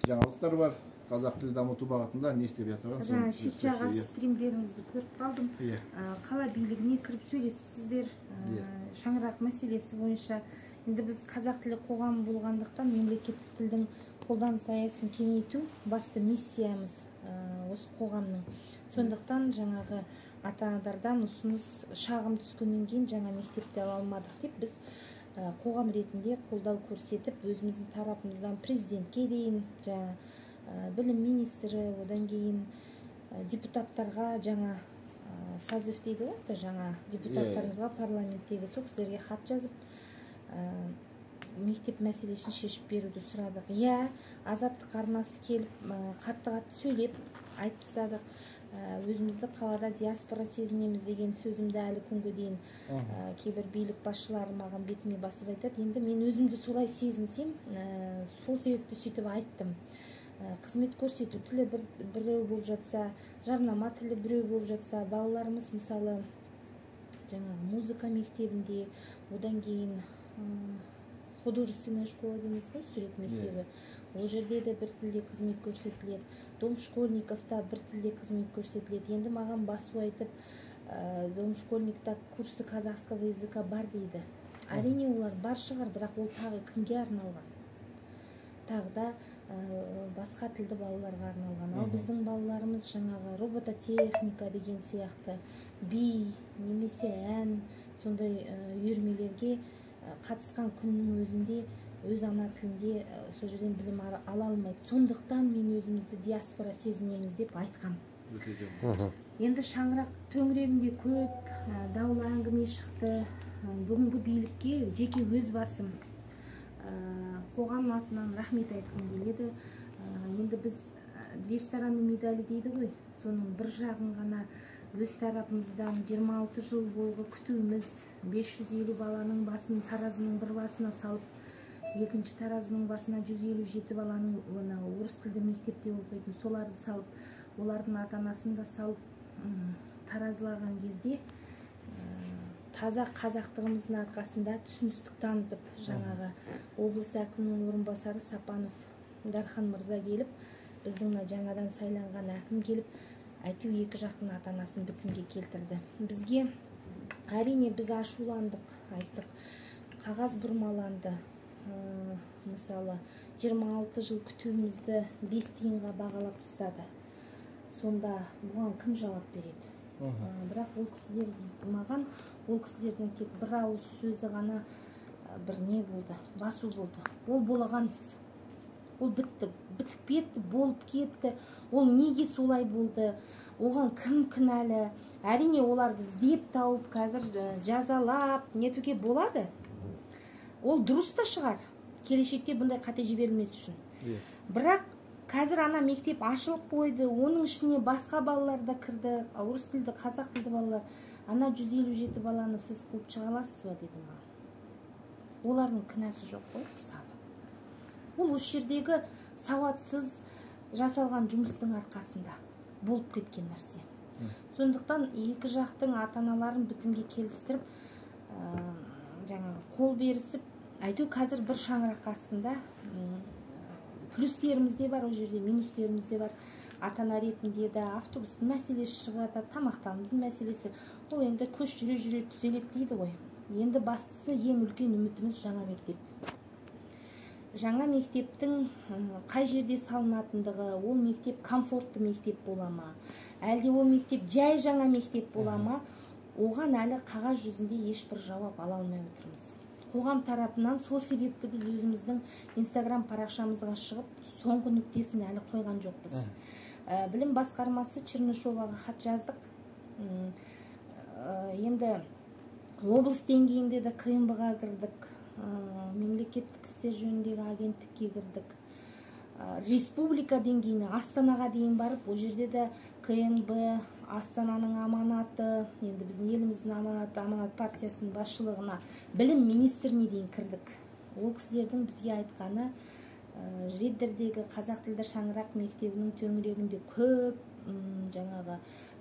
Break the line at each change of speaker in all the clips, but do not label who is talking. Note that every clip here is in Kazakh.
жаңалықтар бар. Қазақ тілі дамыту бағытында не істеп жатырған?
Жаңа шет жаға стримдеріңізді көріп қалдым. Қала билігіне кіріп сөйлесіпсіздер. Шаңырақ мәселесі бойынша. Енді біз қазақ тілі қоғамы болғандықтан мемлекеттік тілдің қолданыс аясын кеңейту басты миссиямыз осы қоғамның. Сондықтан жаңағы ата-аналардан ұсыныс шағым түскеннен кейін жаңа мектепті ала алмадық деп біз қоғам ретінде қолдау көрсетіп, өзіміздің тарапымыздан президентке дейін, білім министрі, одан кейін депутаттарға жаңа сазыв дейді ғой, жаңа депутаттарымызға парламенттегі сол кісілерге хат жазып, мектеп мәселесін шешіп беруді сұрадық. Азаттық арнасы келіп, қатты-қатты сөйлеп, айтып тастадық. Өзімізді қалада диаспора сезінеміз деген сөзімді әлі күнге дейін кейбір билік басшылары маған бетіме басып айтады. Енді мен өзімді солай сезінсем, сол себепті сөйтіп айттым. Қызмет көрсету тілі біреу болып жатса, жарнама тілі біреу болып жатса, балаларымыз мысалы жаңағы музыка мектебінде, одан кейін художественная школа дейміз ғой, сурет мектебі. Ол жерде де бір тілде қызмет көрсетіледі. Дом школьниковта бір тілде қызмет көрсетіледі. Енді маған басу айтып, дом школьникта курсы казахского языка бар дейді. Әрине олар бар шығар, бірақ ол тағы кімге арналған? Тағы да басқа тілді балаларға арналған. Ал біздің балаларымыз жаңағы робототехника деген сияқты би, немесе ән, сондай үйірмелерге қатысқан күннің өзінде өз ана тілінде сол жерден білім ала алмайды. Сондықтан мен өзімізді диаспора сезінеміз деп айтқам. Енді шаңырақ төңірегінде көп даулы әңгіме шықты. Бүгінгі билікке жеке өз басым қоғам атынан рахмет айтқым келеді. Енді біз две стороны медали дейді ғой. Соның бір жағын ғана өз тарапымыздан 26 жыл бойғы күтуіміз, 550 баланың басын таразының бір басына салып, екінші таразының басына 157 баланың орыс тілді мектепте оқитын соларды салып, олардың ата-анасын да салып таразылаған кезде таза қазақтығымыздың арқасында түсіністік танытып, жаңағы облыс әкімінің орынбасары Сапанов Дархан мырза келіп, біздің жаңадан сайланған әкім келіп, әйтеу екі жақтың ата-анасын бітімге келтірді. Бізге әрине біз ашуландық, айттық, қағаз бұрмаланды. Мысалы 26 жыл күтуімізді 5 тиынға бағалап тастады. Сонда бұған кім жауап береді? Бірақ ол кісілер маған, ол кісілердің тек бір ауыз сөзі ғана бір не болды, басу болды. Ол болған іс. Ол бітті, бітіп кетті, болып кетті. Ол неге солай болды? Оған кім кінәлі? Әрине оларды іздеп тауып, қазір жазалап, нетуге болады. Ол дұрыс та шығар, келешекте бұндай қате жіберілмес үшін. Бірақ қазір ана мектеп ашылып қойды, оның ішіне басқа балалар да кірді, орыс тілді, қазақ тілді балалар. Ана 157 баланы сіз қуып шыға аласыз ба деді маған. Олардың кінәсі жоқ қой, мысалы. Ол осы жердегі сауатсыз жасалған жұмыстың арқасында болып кеткен нәрсе. Сондықтан екі жақтың ата-аналарын бітімге келістіріп, жаңағы қол берісіп, әйтеу қазір бір шаңырақ астында плюстеріміз де бар, ол жерде минустеріміз де бар. Ата-ана ретінде де автобустың мәселесі шығады, тамақтанудың мәселесі. Ол енді көш жүре түзеледі дейді ғой. Енді бастысы ең үлкен үмітіміз жаңа мектеп. Жаңа мектептің қай жерде салынатындығы, ол мектеп комфортты мектеп бола ма? Әлде ол мектеп жай жаңа мектеп бола ма? Оған әлі қағаз жүзінде ешбір жауап ала алмай отырмыз. Қоғам тарапынан сол себепті біз өзіміздің Instagram парақшамызға шығып, соңғы нүктесін әлі қойған жоқпыз. Білім басқармасы Чернышоваға хат жаздық. Енді облыс деңгейінде де КМБ-ға кірдік, мемлекеттік істер жөніндегі агенттікке кірдік. Республика деңгейіне, Астанаға дейін барып, ол жерде де КНБ, Астананың аманаты, енді біздің еліміздің аманаты, аманат партиясының басшылығына, білім министріне дейін кірдік. Ол кісілердің бізге айтқаны, Реддердегі қазақ тілді шаңырақ мектебінің төңірегінде көп жаңағы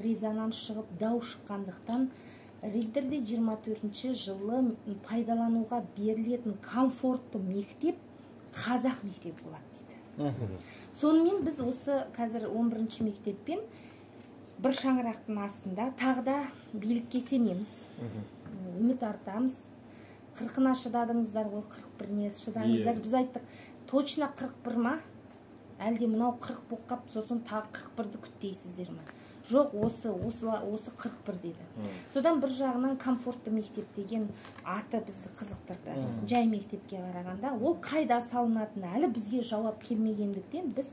резонанс шығып, дау шыққандықтан, Реддерде 24-ші жылы пайдалануға берілетін комфортты мектеп қазақ мектеп болады дейді. Сонымен біз осы қазір 11-ші мектеппен бір шаңырақтың астында тағы да билікке сенеміз, үміт артамыз. 40-на шыдадыңыздар ғой, 41-не шыдаңыздар. Біз айттық, точно 41 ма? Әлде мынау 40 болып қап, сосын тағы 41-ді күттейсіздер ме? Жоқ, осы 41 деді. Содан бір жағынан комфортты мектеп деген аты бізді қызықтырды. Жай мектепке қарағанда, ол қайда салынатыны әлі бізге жауап келмегендіктен біз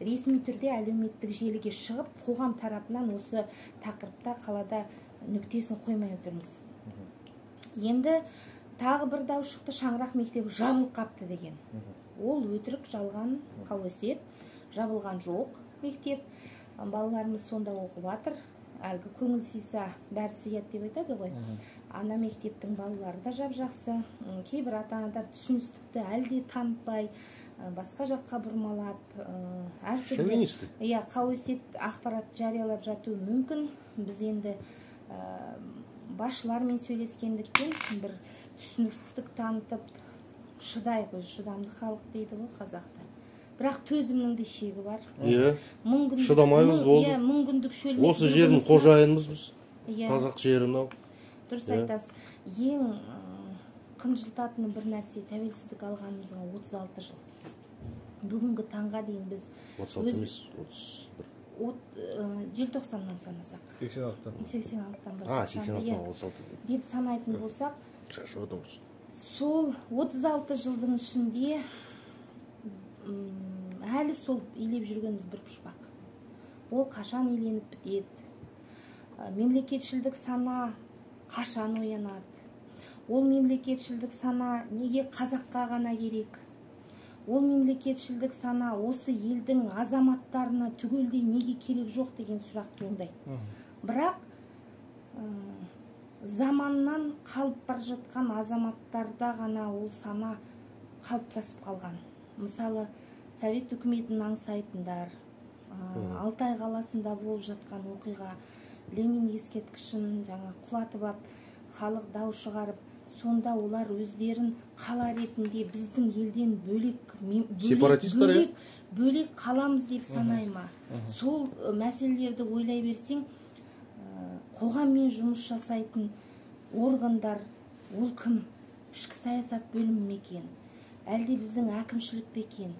ресми түрде әлеуметтік желіге шығып, қоғам тарапынан осы тақырыпта қалада нүктесін қоймай отырмыз. Енді тағы бір дау шықты, шаңырақ мектебі жабылып қапты деген. Ол өтірік, жалған қауесет, жабылған жоқ мектеп. Балаларымыз сонда оқып жатыр. Әлгі көңіл сыйса бәрі сияды деп айтады ғой. Ана мектептің балалары да жап-жақсы. Кейбір ата-аналар түсіністікті әлде танытпай, басқа жаққа бұрмалап, әртүрлі қауесет ақпарат жариялап жатуы мүмкін. Біз енді басшылармен сөйлескендіктен бір түсіністік танытып, шыдайық, өзі шыдамды халық дейді ғой қазақта. Бірақ төзімнің де шегі бар.
Шыдамаймыз болды.
Мүмкіндік шөлмек.
Осы жердің қожайынымыз біз. Қазақ жері мынау.
Дұрыс айтасыз. Ең қынжылтатыны бір нәрсе, тәуелсіздік алғанымызға 36 жыл. Бүгінгі таңға дейін біз
36 емес, 31.
Желтоқсаннан санасақ. 86-тан.
86
деп санайтын болсақ,
шашыдыңыз.
Сол 36 жылдың ішінде әлі сол илеп жүргеніміз бір пұшпақ. Ол қашан иленіп бітеді? Мемлекетшілдік сана қашан оянады? Ол мемлекетшілдік сана неге қазаққа ғана керек? Ол мемлекетшілдік сана осы елдің азаматтарына түгелдей неге керек жоқ деген сұрақ туындайды. Бірақ заманнан қалып бара жатқан азаматтарда ғана ол сана қалыптасып қалған. Мысалы, Совет үкіметін аңсайтындар, Алтай қаласында болып жатқан оқиға, Ленин ескерткішін құлатып ап, халық дау шығарып, сонда олар өздерін қала ретінде біздің елден бөлек қаламыз деп санай ма? Сол мәселелерді ойлай берсең, қоғаммен жұмыс жасайтын органдар, ол кім? Ішкі саясат бөлімі ме екен? Әлде біздің әкімшілік пе екен?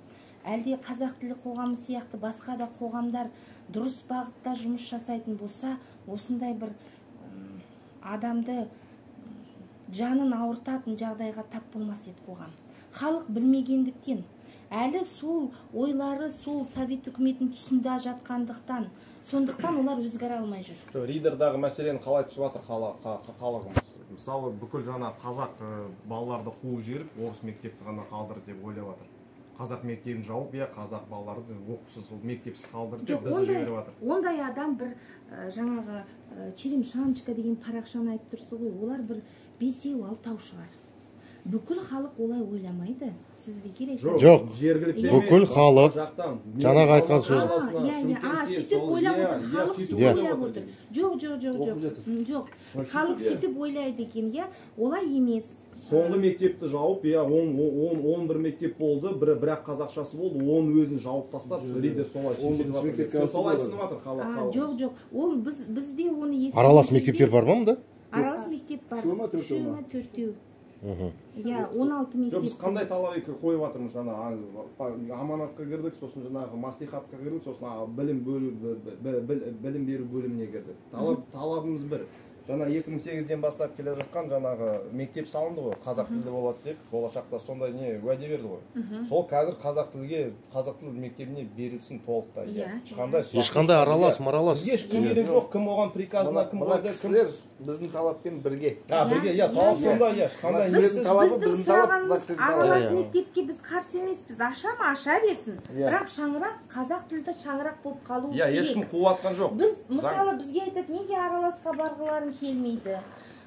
Әлде қазақ тілі қоғамы сияқты басқа да қоғамдар дұрыс бағытта жұмыс жасайтын болса, осындай бір адамды жанын ауыртатын жағдайға тап болмас еді қоғам. Халық білмегендіктен, әлі сол ойлары сол Совет үкіметінің тұсында жатқандықтан, сондықтан олар өзгере алмай жүр.
Ридердағы мәселені қалай түсіп жатыр халығымыз? Мысалы, бүкіл жаңа қазақ балаларды қуып жіберіп, орыс мектепті ғана қалдырды деп ойлап жатыр. Қазақ мектебін жауып, қазақ балаларды оқусыз, мектепсіз қалдырды деп бізді жіберіп жатыр.
Ондай адам бір жаңағы Черемшаночка деген парақшаны айтып тұрсыз ғой, олар бір 5-6 шығар. Бүкіл халық олай ойламайды.
Жоқ, бүкіл халық жаңағы айтқан сөз.
Сөйтіп ойлап отыр, халық сөйтіп ойлап отыр. Жоқ, халық сөйтіп ойлайды екен, олай емес.
Соңғы мектепті жауып, 11 мектеп болды, бірақ қазақшасы болды, оның өзін жауып тастап, ридер солай түсініп жатыр халық.
Жоқ, ол бізде оны естіп.
Аралас мектептер бар ма мұнда?
Аралас мектеп бар.
Үшеу ма, төртеу ма?
Төртеу. 16 мектеп.
Біз қандай талап қойып жатырмыз? Аманатқа кірдік, сосын маслихатқа кірдік, сосын білім беру бөліміне кірдік. Талабымыз бір. Жаңа 2008-ден бастап келе жатқан жаңағы мектеп салынды ғой, қазақ тілді болады деп, болашақта сондай не уәде берді ғой. Сол қазір қазақ тілі мектебіне берілсін толықтай.
Ешқандай аралас-маралас.
Ешкім керек жоқ, кім оған приказына, кім қойды,
кісілер біздің талаппен бірге.
Бірге, талап сонда,
біздің сұрағанымыз аралас мектепке біз қарсы емеспіз, аша ма, аша берсін. Бірақ шаңырақ, қазақ тілді шаңырақ болып қалу керек.
Ешкім қуатқан жоқ.
Біз, мысалы, бізге айтады, неге араласқа барғыларың келмейді?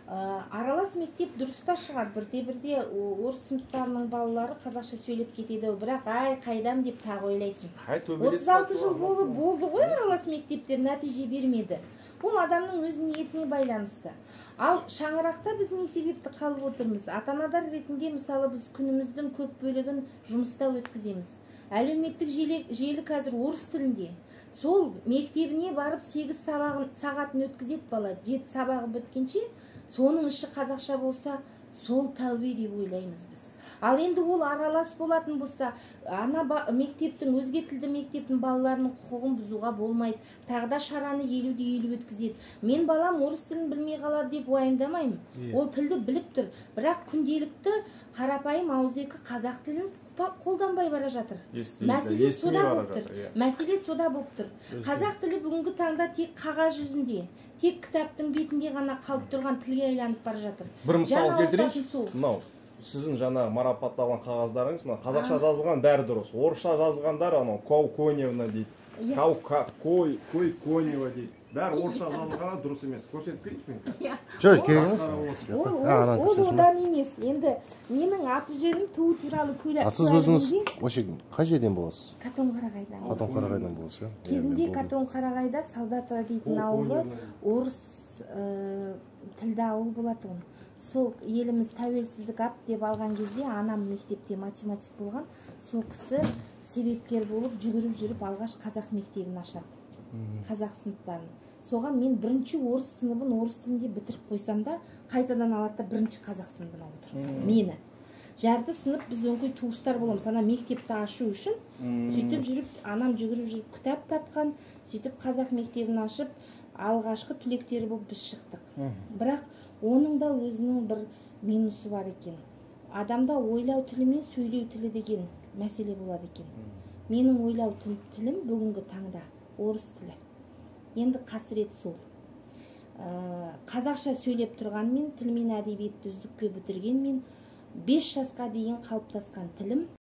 Аралас мектеп дұрыста шығар, бірде орыс сыныптарының балалары қазақша сөйлеп кетеді, бірақ қайдам деп тағы ойлайсың. 36 жыл болды ғой аралас мектептер нәтиже бермеді. Ол адамның өз ниетіне байланысты. Ал шаңырақта біз не себепті қалып отырмыз? Ата-аналар ретінде мысалы біз күніміздің көп бөлігін жұмыста өткіземіз. Әлеуметтік желі қазір орыс тілінде. Сол мектебіне барып 8 сағатын өткізеді бала. 7 сабағы біткенше, соның іші қазақша болса, сол тәубе деп ойлаймыз біз. Ал енді ол аралас болатын болса, мектептің, өзге тілді мектептің балаларының құқығын бұзуға болмайды. Тағы да шараны 50-50 өткізеді. Мен балам орыс тілін білмей қалады деп уайымдамаймын. Ол тілді біліп тұр. Бірақ күнделікті қарапайым ауызекі қазақ тілін қолданбай бара жатыр. Мәселе сода болып тұр. Қазақ тілі бүгінгі таңда тек қағаз жүзінде, тек кітаптың бетінде ғана қалып тұрған тілге айланып бара жатыр.
Бір мысал келтірейінші. Мынау сіздің жаңа марапатталған қағаздарыңыз, қазақша жазылған бәрі дұрыс. Орысша жазылғандар анау Кауконевна дейді. Койконева дейді. Бәрі орысша жазылғаны дұрыс емес. Көрсетіп кетейінші мен.
Жоқ, керек
ол одан емес. Енді менің аты жөнім туы туралы
А сіз өзіңіз қай жерден боласыз?
Қатон-Қарағайдан.
Қатон-Қарағайдан боласыз,
Кезінде Қатон-Қарағайда Солдата дейтін ауылы орыс тілді ауыл болатын. Сол еліміз тәуелсіздік ап деп алған кезде анам мектепте математик болған. Сол кісі себепкер болып жүгіріп жүріп алғаш қазақ мектебін ашады. Қазақ сыныптарын. Соған мен бірінші орыс сыныбын орыс тілінде бітіріп қойсам да, қайтадан алады да бірінші қазақ сыныбына отырғызады. Мені. Жарты сынып біз өңкей туыстар боламыз. Ана мектепті ашу үшін сөйтіп жүріп, анам жүгіріп жүріп кітап тапқан, сөйтіп қазақ мектебін ашып, алғашқы түлектері болып біз шықтық. Бірақ оның да өзінің бір минусы бар екен. Адамда ойлау тілі мен сөйлеу тілі деген мәселе болады екен. Менің ойлау тілім бүгінгі таңда орыс тілі. Енді қасірет сол. Қазақша сөйлеп тұрғанмен, тіл мен әдебиетті үздікке бітіргенмен 5 жасқа дейін қалыптасқан тілім